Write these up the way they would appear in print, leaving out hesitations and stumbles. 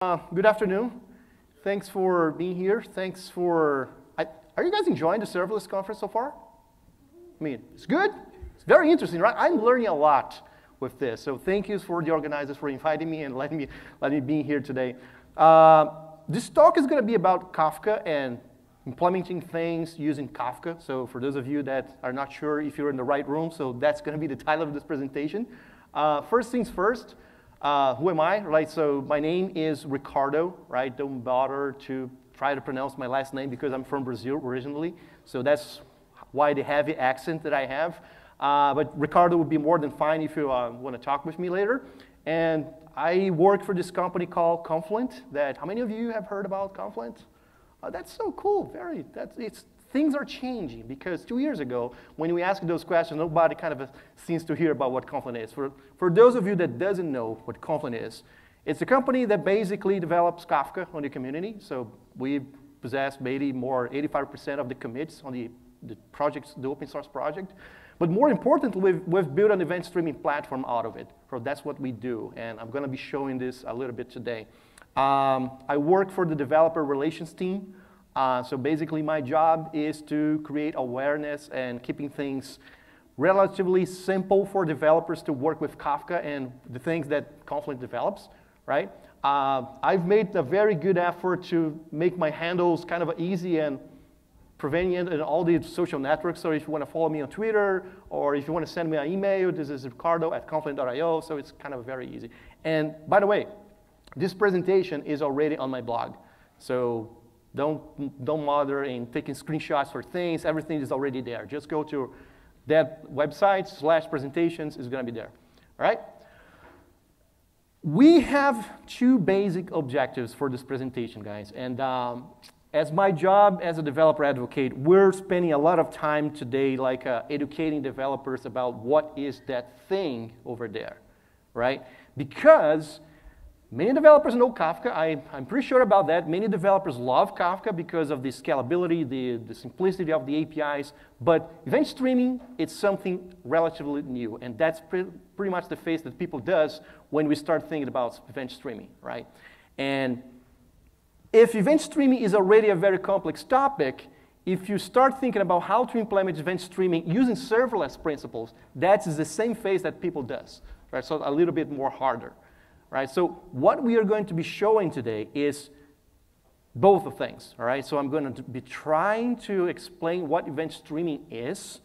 Good afternoon. Thanks for being here. Thanks for, are you guys enjoying the Serverless conference so far? I mean, it's good. It's very interesting, right? I'm learning a lot with this. So thank you for the organizers for inviting me and letting me be here today. This talk is going to be about Kafka and implementing things using Kafka. So for those of you that are not sure if you're in the right room, so that's going to be the title of this presentation. First things first, who am I, right? So my name is Ricardo, right? Don't bother to try to pronounce my last name because I'm from Brazil originally. So that's why the heavy accent that I have. But Ricardo would be more than fine if you want to talk with me later. And I work for this company called Confluent. How many of you have heard about Confluent? That's so cool. Things are changing because 2 years ago, when we asked those questions, nobody kind of seems to hear about what Confluent is. For those of you that doesn't know what Confluent is, it's a company that basically develops Kafka on the community. So we possess maybe more 85% of the commits on the projects, the open source project. But more importantly, we've built an event streaming platform out of it. So that's what we do. And I'm going to be showing this a little bit today. I work for the developer relations team. So basically, my job is to create awareness and keeping things relatively simple for developers to work with Kafka and the things that Confluent develops, right? I've made a very good effort to make my handles kind of easy and prevenient in all the social networks. So if you want to follow me on Twitter, or if you want to send me an email, this is ricardo@confluent.io, so it's kind of very easy. And by the way, this presentation is already on my blog. So don't bother in taking screenshots for things. Everything is already there. Just go to that website /presentations is going to be there. All right? We have two basic objectives for this presentation, guys. And as my job as a developer advocate, we're spending a lot of time today educating developers about what is that thing over there, right? Because many developers know Kafka. I'm pretty sure about that. Many developers love Kafka because of the scalability, the simplicity of the APIs. But event streaming, it's something relatively new. And that's pretty much the face that people does when we start thinking about event streaming, right? And if event streaming is already a very complex topic, if you start thinking about how to implement event streaming using serverless principles, that's the same face that people does, right? So a little bit more harder. Right, so what we are going to be showing today is both of things. All right, so I'm going to be trying to explain what event streaming is,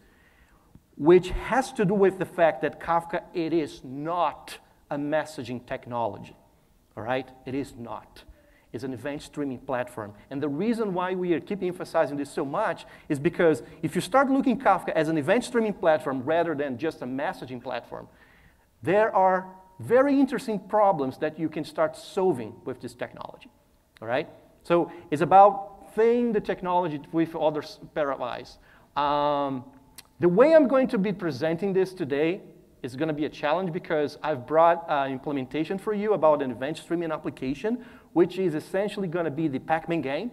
which has to do with the fact that Kafka, it is not a messaging technology. All right, it is not. It's an event streaming platform. And the reason why we are keeping emphasizing this so much is because if you start looking Kafka as an event streaming platform rather than just a messaging platform, there are very interesting problems that you can start solving with this technology, all right? So it's about thinking the technology with other pair of eyes. The way I'm going to be presenting this today is going to be a challenge because I've brought an implementation for you about an event streaming application, which is essentially going to be the Pac-Man game,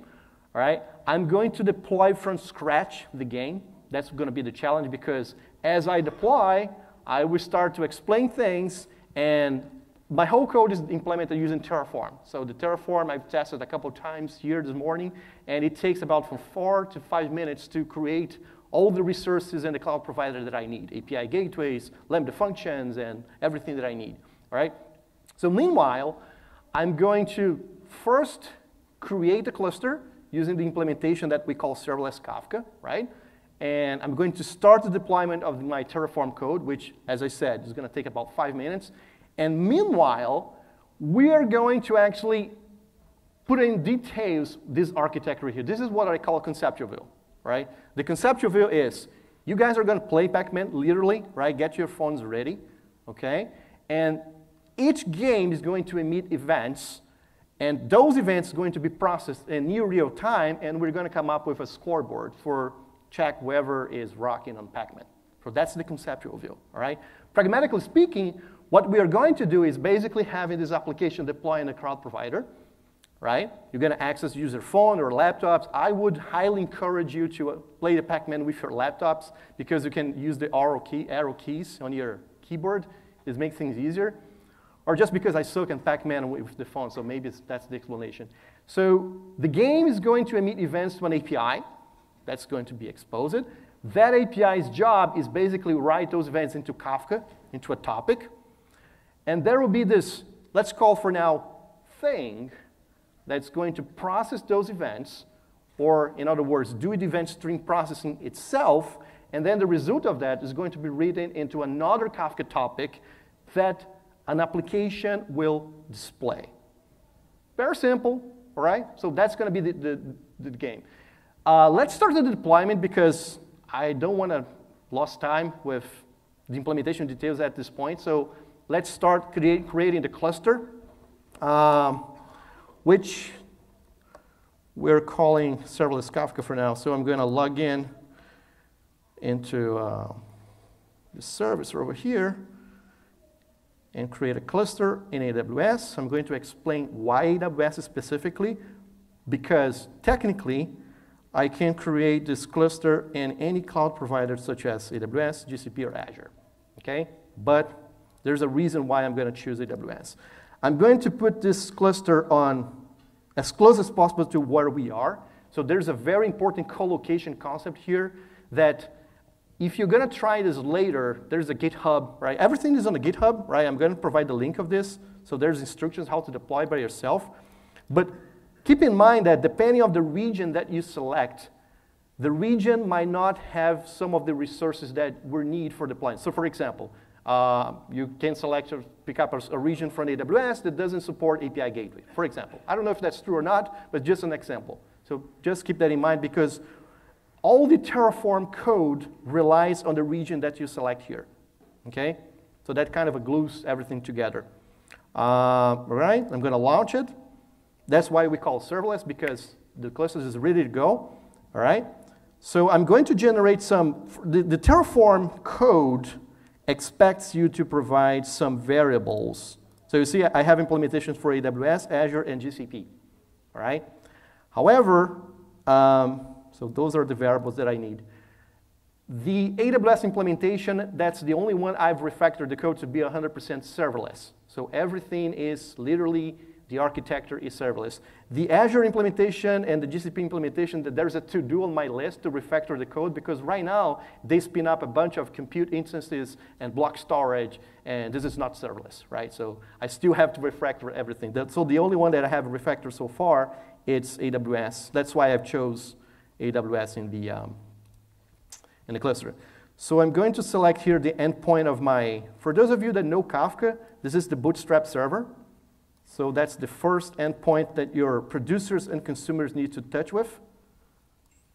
all right? I'm going to deploy from scratch the game. That's going to be the challenge because as I deploy, I will start to explain things. And my whole code is implemented using Terraform. So the Terraform I've tested a couple times here this morning, and it takes about from 4 to 5 minutes to create all the resources and the cloud provider that I need, API gateways, Lambda functions, and everything that I need, all right? So meanwhile, I'm going to first create a cluster using the implementation that we call Serverless Kafka, right? And I'm going to start the deployment of my Terraform code, which, as I said, is going to take about 5 minutes. And meanwhile, we are going to actually put in details this architecture here. This is what I call a conceptual view, right? The conceptual view is you guys are going to play Pac-Man, literally, right? Get your phones ready, okay? And each game is going to emit events, and those events are going to be processed in near real time, and we're going to come up with a scoreboard for check whoever is rocking on Pac-Man. So that's the conceptual view, all right? Pragmatically speaking, what we are going to do is basically having this application deploy in a cloud provider, right? You're going to access user phone or laptops. I would highly encourage you to play the Pac-Man with your laptops because you can use the arrow keys on your keyboard. It makes things easier. or just because I suck in Pac-Man with the phone, so maybe that's the explanation. So the game is going to emit events to an API that's going to be exposed. That API's job is basically write those events into Kafka, into a topic. And there will be this, let's call for now, thing that's going to process those events, or in other words, do the event stream processing itself, and then the result of that is going to be written into another Kafka topic that an application will display. Very simple, all right? So that's going to be the game. Let's start the deployment because I don't want to lose time with the implementation details at this point. So let's start creating the cluster, which we're calling Serverless Kafka for now. So I'm going to log into the service over here and create a cluster in AWS. I'm going to explain why AWS specifically, because technically, I can create this cluster in any cloud provider such as AWS, GCP, or Azure, okay? But there's a reason why I'm going to choose AWS. I'm going to put this cluster on as close as possible to where we are. So there's a very important co-location concept here that if you're going to try this later, there's a GitHub, right? Everything is on the GitHub, right? I'm going to provide the link of this. So there's instructions how to deploy by yourself. But keep in mind that depending on the region that you select, the region might not have some of the resources that we need for deploying. So for example, you can select or pick up a region from AWS that doesn't support API Gateway, for example. I don't know if that's true or not, but just an example. So just keep that in mind because all the Terraform code relies on the region that you select here, okay? So that kind of glues everything together. All right, I'm going to launch it. That's why we call serverless, because the cluster is ready to go, all right? So I'm going to generate some, the Terraform code expects you to provide some variables. So you see I have implementations for AWS, Azure, and GCP, all right? However, so those are the variables that I need. The AWS implementation, that's the only one I've refactored the code to be 100% serverless. So everything is literally, the architecture is serverless. The Azure implementation and the GCP implementation, there's a to-do on my list to refactor the code because right now they spin up a bunch of compute instances and block storage, and this is not serverless, right? So I still have to refactor everything. So the only one that I have refactored so far, it's AWS. That's why I've chose AWS in the cluster. So I'm going to select here the endpoint of my, for those of you that know Kafka, this is the Bootstrap server. So that's the first endpoint that your producers and consumers need to touch with.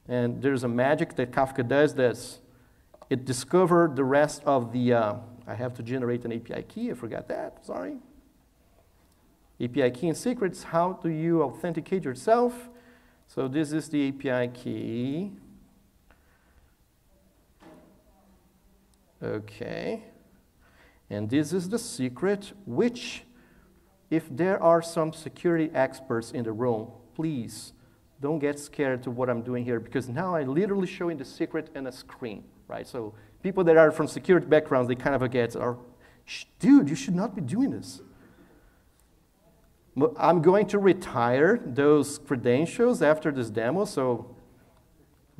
And there's a magic that Kafka does this. It discovered the rest of the, I have to generate an API key, I forgot that, sorry. API key and secrets, how do you authenticate yourself? So this is the API key. Okay. And this is the secret, which, if there are some security experts in the room, please don't get scared to what I'm doing here, because now I'm literally showing the secret in a screen, right? So people that are from security backgrounds, they kind of get, dude, you should not be doing this. I'm going to retire those credentials after this demo, so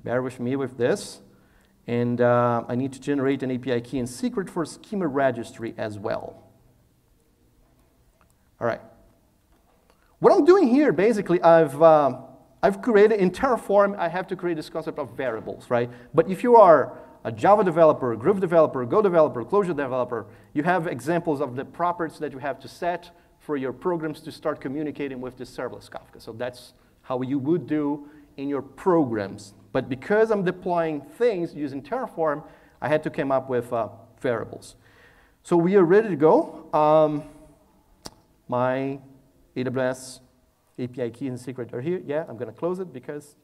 bear with me with this. And I need to generate an API key and secret for schema registry as well. All right. What I'm doing here, basically, I've created, in Terraform, I have to create this concept of variables, right? But if you are a Java developer, Groove developer, Go developer, Clojure developer, you have examples of the properties that you have to set for your programs to start communicating with the serverless Kafka. So that's how you would do in your programs. But because I'm deploying things using Terraform, I had to come up with variables. So we are ready to go. My AWS API key and secret are here. Yeah, I'm going to close it because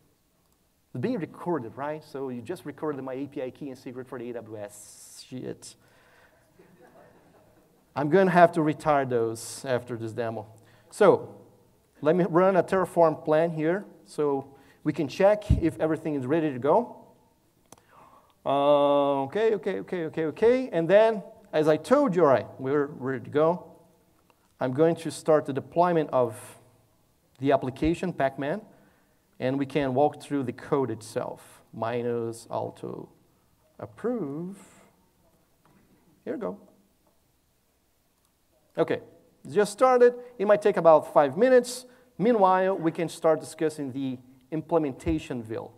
it's being recorded, right? So you just recorded my API key and secret for the AWS. Shit. I'm going to have to retire those after this demo. So let me run a Terraform plan here so we can check if everything is ready to go. Okay. And then, as I told you, all right, we're ready to go. I'm going to start the deployment of the application, Pacman, and we can walk through the code itself. Minus auto approve. Here we go. Okay, just started. It might take about 5 minutes. Meanwhile, we can start discussing the implementation view.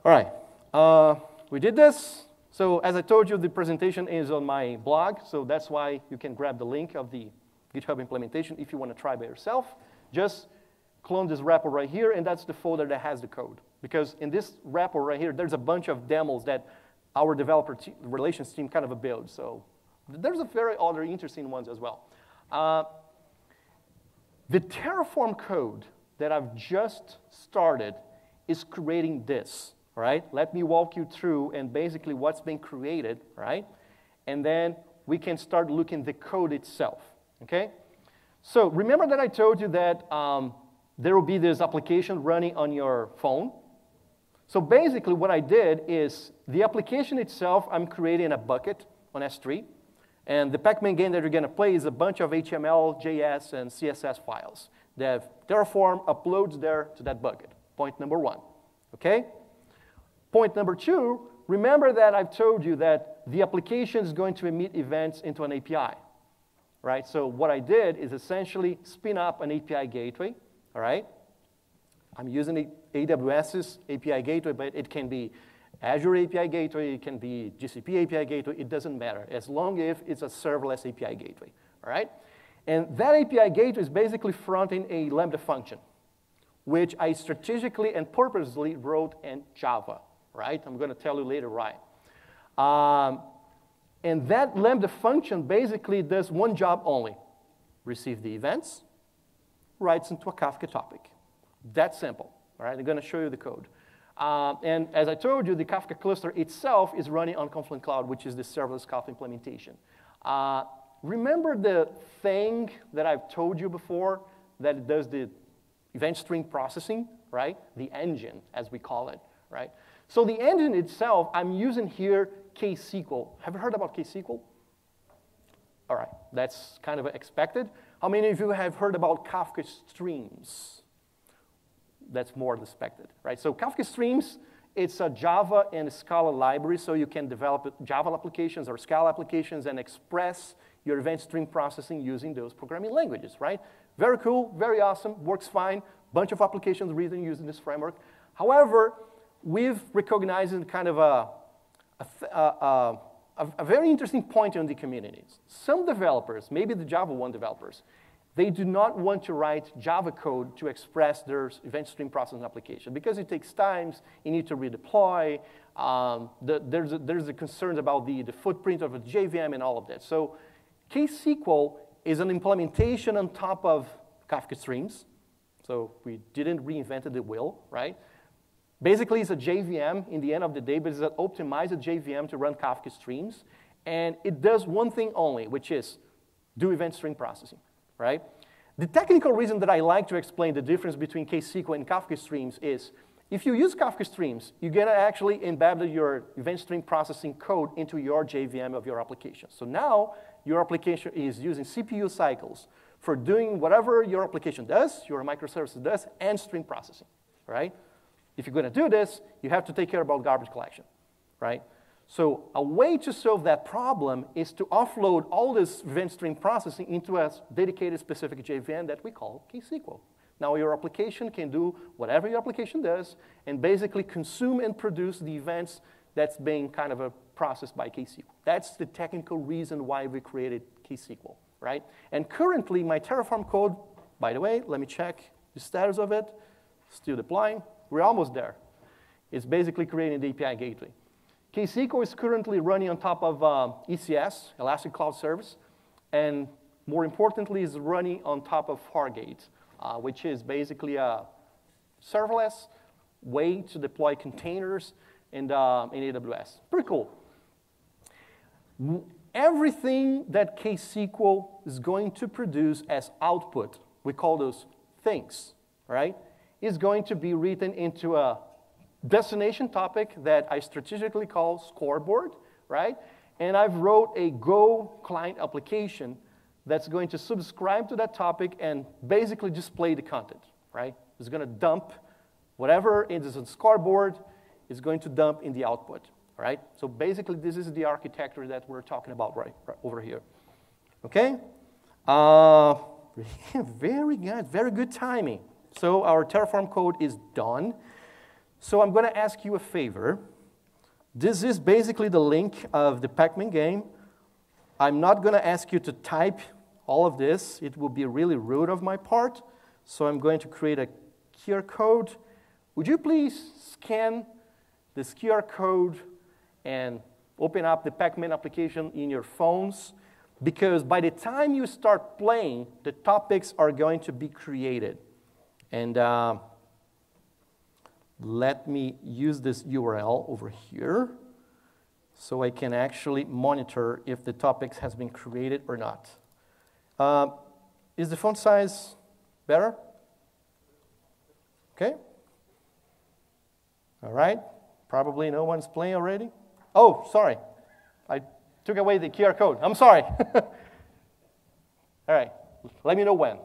All right, we did this. So as I told you, the presentation is on my blog, so that's why you can grab the link of the GitHub implementation if you want to try by yourself. Just clone this repo right here, and that's the folder that has the code. Because in this repo right here, there's a bunch of demos that our developer relations team kind of builds. So there's a very other interesting ones as well. The Terraform code that I've just started is creating this, right? Let me walk you through and basically what's been created, right? And then we can start looking at the code itself, okay? So remember that I told you that there will be this application running on your phone. So basically what I did is the application itself, I'm creating a bucket on S3. And the Pacman game that you're going to play is a bunch of HTML, JS, and CSS files that Terraform uploads there to that bucket. Point number one, okay? Point number two, remember that I've told you that the application is going to emit events into an API, right? So what I did is essentially spin up an API gateway, all right? I'm using AWS's API gateway, but it can be Azure API gateway, it can be GCP API gateway, it doesn't matter, as long as it's a serverless API gateway, all right? And that API gateway is basically fronting a Lambda function, which I strategically and purposely wrote in Java, right? I'm going to tell you later why. And that Lambda function basically does one job only. Receive the events, writes into a Kafka topic. That simple, all right? I'm going to show you the code. And as I told you, the Kafka cluster itself is running on Confluent Cloud, which is the serverless Kafka implementation. Remember the thing that I've told you before that does the event stream processing, right? The engine, as we call it, right? So the engine itself, I'm using here KSQL. Have you heard about KSQL? All right, that's kind of expected. How many of you have heard about Kafka streams? That's more than expected, right? So Kafka streams, it's a Java and Scala library, so you can develop Java applications or Scala applications and express your event stream processing using those programming languages, right? Very cool, very awesome, works fine. Bunch of applications written using this framework. However, we've recognized kind of a very interesting point in the communities. Some developers, maybe the Java 1 developers, they do not want to write Java code to express their event stream processing application because it takes time, you need to redeploy, there's the concerns about the footprint of a JVM and all of that. So KSQL is an implementation on top of Kafka streams. So we didn't reinvent the wheel, right? Basically, it's a JVM in the end of the day, but it's an optimized JVM to run Kafka streams. And it does one thing only, which is do event stream processing, right? The technical reason that I like to explain the difference between KSQL and Kafka streams is if you use Kafka streams, you're going to actually embed your event stream processing code into your JVM of your application. So now your application is using CPU cycles for doing whatever your application does, your microservice does, and stream processing, right? If you're going to do this, you have to take care about garbage collection, right? So a way to solve that problem is to offload all this event stream processing into a dedicated specific JVM that we call KSQL. Now your application can do whatever your application does and basically consume and produce the events that's being kind of processed by KSQL. That's the technical reason why we created KSQL, right? And currently my Terraform code, by the way, let me check the status of it, still deploying. We're almost there. It's basically creating the API gateway. KSQL is currently running on top of ECS, Elastic Cloud Service, and more importantly, is running on top of Fargate, which is basically a serverless way to deploy containers in AWS. Pretty cool. Everything that KSQL is going to produce as output, we call those things, right, is going to be written into a destination topic that I strategically call scoreboard, right? And I've wrote a Go client application that's going to subscribe to that topic and basically display the content, right? It's going to dump whatever is on the scoreboard, is going to dump in the output, right? So basically, this is the architecture that we're talking about right over here, okay? Very good timing. So our Terraform code is done. So I'm going to ask you a favor. This is basically the link of the Pac-Man game. I'm not going to ask you to type all of this. It will be really rude of my part. So I'm going to create a QR code. Would you please scan this QR code and open up the Pac-Man application in your phones? Because by the time you start playing, the topics are going to be created. And let me use this URL over here so I can actually monitor if the topics has been created or not. Is the font size better? Okay. All right. Probably no one's playing already. Oh, sorry. I took away the QR code. I'm sorry. All right. Let me know when.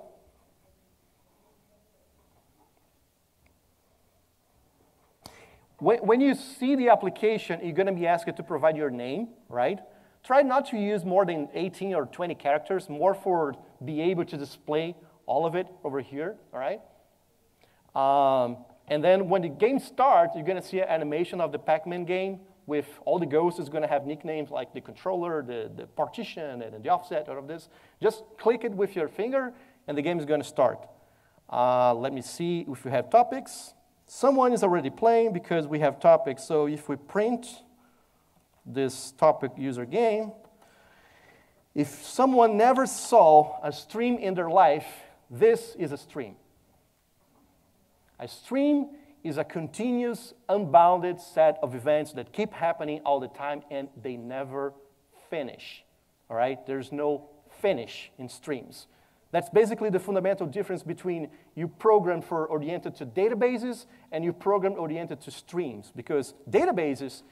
When you see the application, you're going to be asked to provide your name, right? Try not to use more than 18 or 20 characters, more for be able to display all of it over here, all right? And then when the game starts, you're going to see an animation of the Pac-Man game with all the ghosts is going to have nicknames like the controller, the partition, and the offset, all of this. Just click it with your finger, and the game is going to start. Let me see if we have topics. Someone is already playing because we have topics. So if we print this topic user game, if someone never saw a stream in their life, this is a stream. A stream is a continuous, unbounded set of events that keep happening all the time, and they never finish, all right? There's no finish in streams. That's basically the fundamental difference between you program for oriented to databases and you program oriented to streams. Because databases,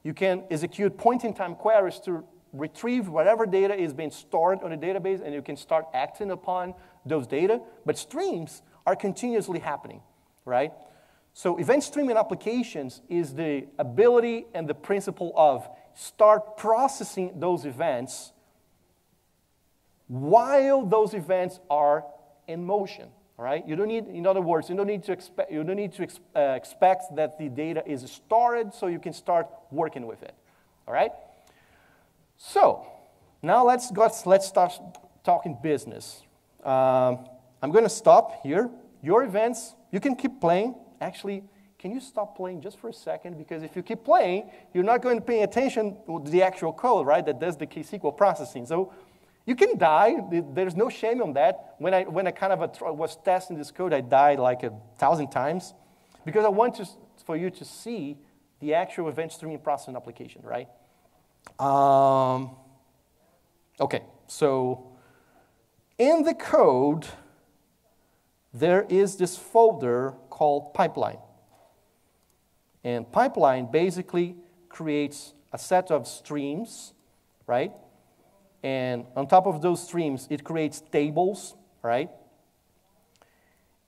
you can execute point-in-time queries to retrieve whatever data is being stored on a database, and you can start acting upon those data. But streams are continuously happening, right? So event streaming applications is the ability and the principle of start processing those events while those events are in motion, all right? You don't need, in other words, you don't need to expect that the data is stored so you can start working with it, all right? So now let's start talking business. I'm going to stop here. Your events, you can keep playing. Actually, can you stop playing just for a second? Because if you keep playing, you're not going to pay attention to the actual code, right, that does the KSQL processing. So you can die. There's no shame on that. When I was testing this code, I died like 1,000 times because I want for you to see the actual event streaming processing application, right? Okay, so in the code, there is this folder called pipeline. And pipeline basically creates a set of streams, right? And on top of those streams, it creates tables, right?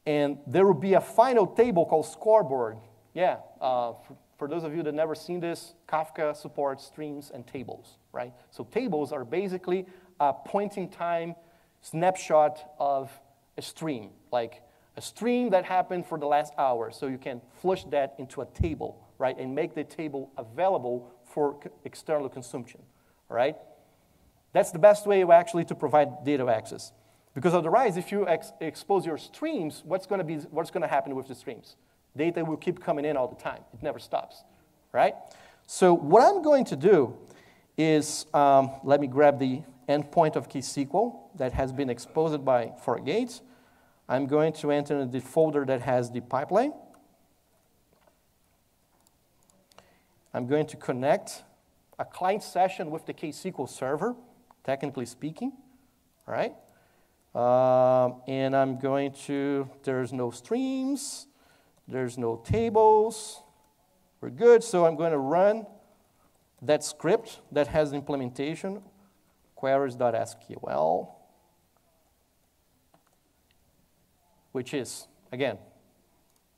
And there will be a final table called scoreboard. Yeah, for those of you that never seen this, Kafka supports streams and tables, right? So tables are basically a point-in-time snapshot of a stream, like a stream that happened for the last hour. So you can flush that into a table, right? And make the table available for external consumption, all right? That's the best way actually to provide data access. Because otherwise, if you expose your streams, what's going to happen with the streams? Data will keep coming in all the time. It never stops, right? So what I'm going to do is, let me grab the endpoint of KSQL that has been exposed by Fargate. I'm going to enter the folder that has the pipeline. I'm going to connect a client session with the KSQL server, technically speaking, all right? And I'm going to, there's no streams, there's no tables, we're good. So I'm going to run that script that has the implementation, queries.sql. which is, again,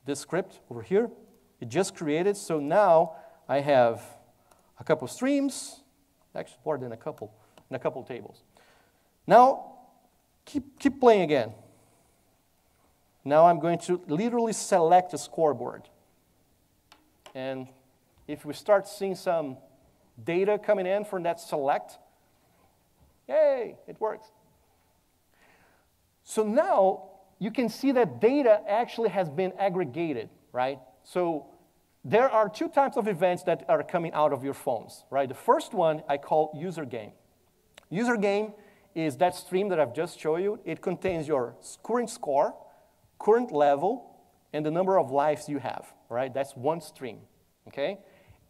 this script over here. It just created, so now I have a couple streams, actually more than a couple, and a couple tables. Now, keep playing again. Now I'm going to literally select a scoreboard. And if we start seeing some data coming in from that select, yay, it works. So now you can see that data actually has been aggregated, right? So there are two types of events that are coming out of your phones, right? The first one I call user game. User game is that stream that I've just shown you. It contains your current score, current level, and the number of lives you have, right? That's one stream, okay?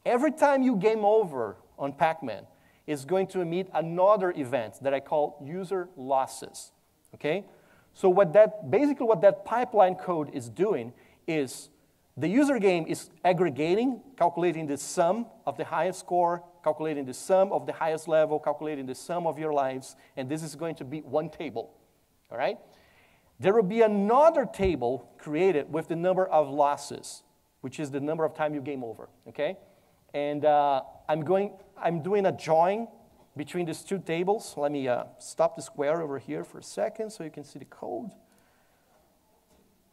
Every time you game over on Pac-Man, it's going to emit another event that I call user losses, okay? So basically what that pipeline code is doing is the user game is aggregating, calculating the sum of the highest score, calculating the sum of the highest level, calculating the sum of your lives, and this is going to be one table, all right? There will be another table created with the number of losses, which is the number of time you game over, okay? And I'm doing a join between these two tables. Let me stop the square over here for a second so you can see the code.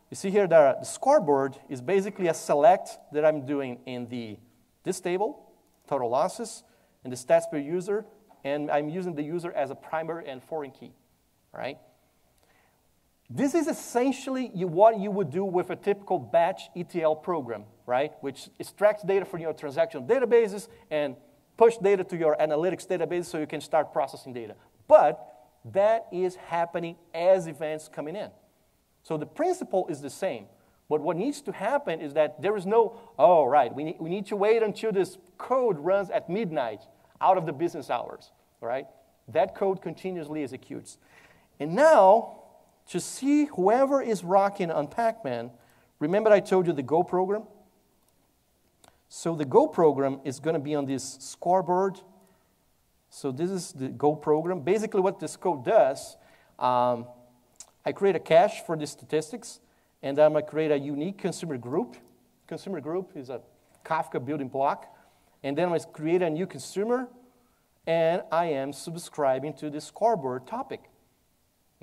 You see here that the scoreboard is basically a select that I'm doing in this table, total losses, and the stats per user, and I'm using the user as a primary and foreign key, right? This is essentially what you would do with a typical batch ETL program, right? Which extracts data from your transactional databases and push data to your analytics database so you can start processing data. But that is happening as events coming in. So the principle is the same. But what needs to happen is that there is no, oh, right, we need to wait until this code runs at midnight out of the business hours, right? That code continuously executes. And now, to see whoever is rocking on Pac-Man, remember I told you the Go program? So the Go program is going to be on this scoreboard. So this is the Go program. Basically what this code does, I create a cache for the statistics, and I'm going to create a unique consumer group. Consumer group is a Kafka building block. And then I'm going to create a new consumer, and I am subscribing to the scoreboard topic,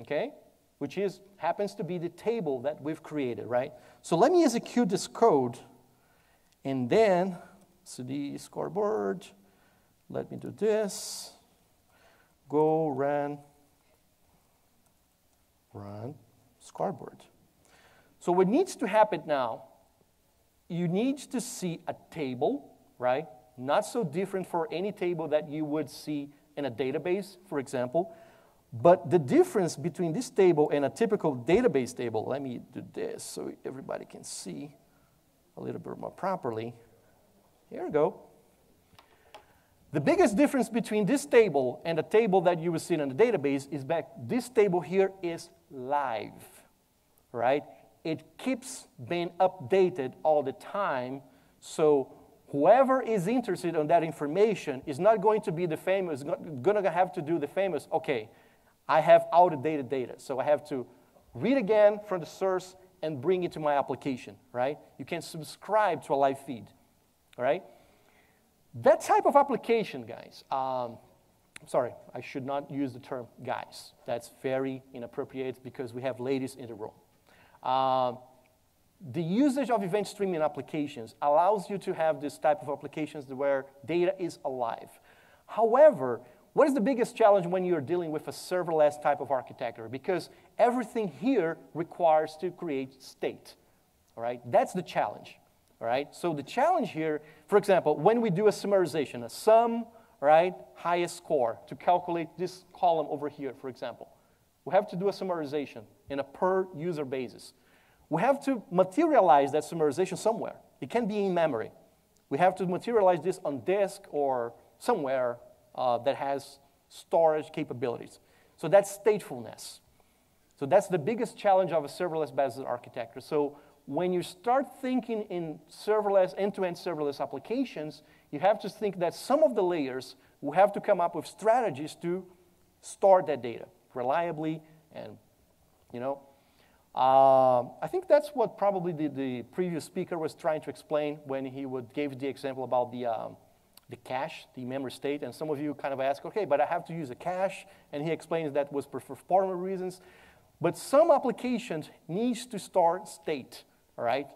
okay? Which happens to be the table that we've created, right? So let me execute this code, and then, cd scoreboard, let me do this, go run scoreboard. So what needs to happen now, you need to see a table, right? Not so different for any table that you would see in a database, for example. But the difference between this table and a typical database table, let me do this so everybody can see a little bit more properly. Here we go. The biggest difference between this table and the table that you will see in the database is that this table here is live, right? It keeps being updated all the time, so whoever is interested in that information is not going to be the famous, going to have to do the famous, okay, I have outdated data, so I have to read again from the source and bring it to my application, right? You can subscribe to a live feed, all right? That type of application, guys, sorry, I should not use the term guys. That's very inappropriate because we have ladies in the room. The usage of event streaming applications allows you to have this type of applications where data is alive. However, what is the biggest challenge when you're dealing with a serverless type of architecture? Because everything here requires to create state, all right? That's the challenge, all right? So the challenge here, for example, when we do a summarization, a sum, right, highest score, to calculate this column over here, for example, we have to do a summarization in a per user basis. We have to materialize that summarization somewhere. It can be in memory. We have to materialize this on disk or somewhere that has storage capabilities. So that's statefulness. So that's the biggest challenge of a serverless-based architecture. So when you start thinking in serverless, end-to-end serverless applications, you have to think that some of the layers will have to come up with strategies to store that data reliably and, you know. I think that's what probably the previous speaker was trying to explain when he gave the example about the cache, the memory state. And some of you kind of ask, okay, but I have to use a cache. And he explains that was for performance reasons. But some applications needs to store state, all right?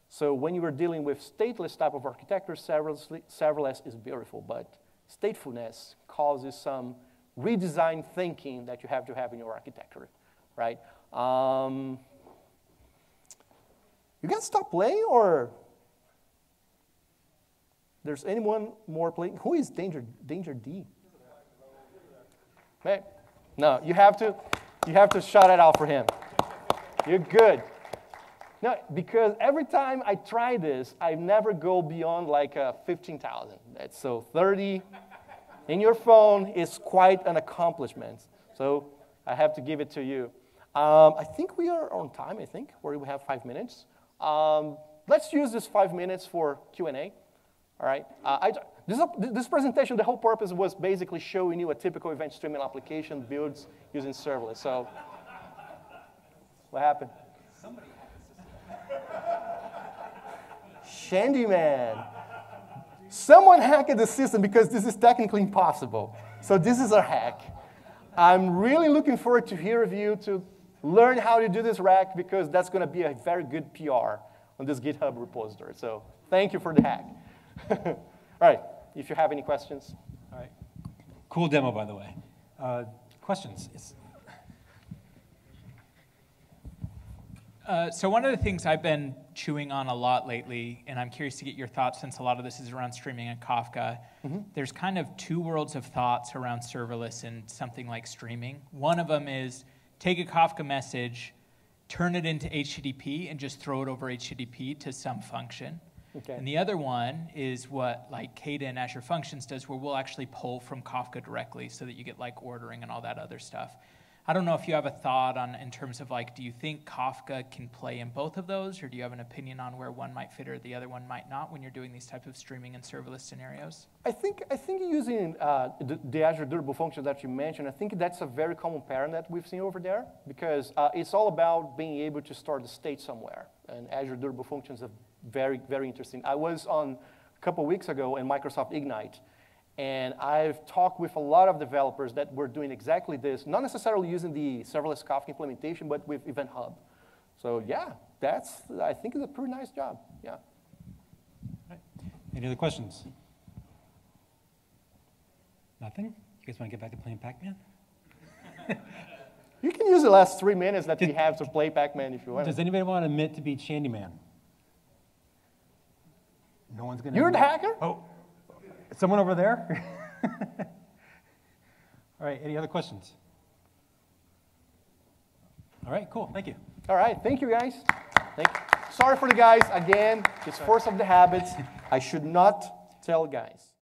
So when you are dealing with stateless type of architecture, serverless is beautiful, but statefulness causes some redesign thinking that you have to have in your architecture, right? You guys stop playing, or there's anyone more playing? Who is Danger D? Man, no, you have to shout it out for him. You're good. No, because every time I try this, I never go beyond like 15,000. So 30 in your phone is quite an accomplishment. So I have to give it to you. I think we are on time, I think, where we have 5 minutes. Let's use this 5 minutes for Q&A. All right. This presentation, the whole purpose was basically showing you a typical event streaming application builds using serverless. So what happened? Somebody Shandyman. Someone hacked the system because this is technically impossible. So this is our hack. I'm really looking forward to hear of you to learn how to do this hack, because that's going to be a very good PR on this GitHub repository. So thank you for the hack. All right. If you have any questions. All right. Cool demo, by the way. Questions? Yes. So one of the things I've been chewing on a lot lately, and I'm curious to get your thoughts since a lot of this is around streaming and Kafka, there's kind of two worlds of thoughts around serverless and something like streaming. One of them is take a Kafka message, turn it into HTTP, and just throw it over HTTP to some function. Okay. And the other one is what like Kata and Azure Functions does, where we'll actually pull from Kafka directly so that you get like ordering and all that other stuff. I don't know if you have a thought on in terms of like, do you think Kafka can play in both of those, or do you have an opinion on where one might fit or the other one might not when you're doing these types of streaming and serverless scenarios? I think using the Azure Durable Functions that you mentioned, I think that's a very common pattern that we've seen over there, because it's all about being able to store the state somewhere. And Azure Durable Functions are very, very interesting. I was on a couple weeks ago in Microsoft Ignite, and I've talked with a lot of developers that were doing exactly this, not necessarily using the Serverless Kafka implementation, but with Event Hub. So yeah, I think it's a pretty nice job, yeah. All right. Any other questions? Nothing? You guys want to get back to playing Pac-Man? You can use the last 3 minutes that we have to play Pac-Man if you want. Does anybody want to admit to beat Shandyman? No one's going to. You're the hacker? Oh. Someone over there? All right, any other questions? All right, cool, thank you. All right, thank you, guys. Thank you. Sorry for the guys, again, it's force of the habits. I should not tell guys.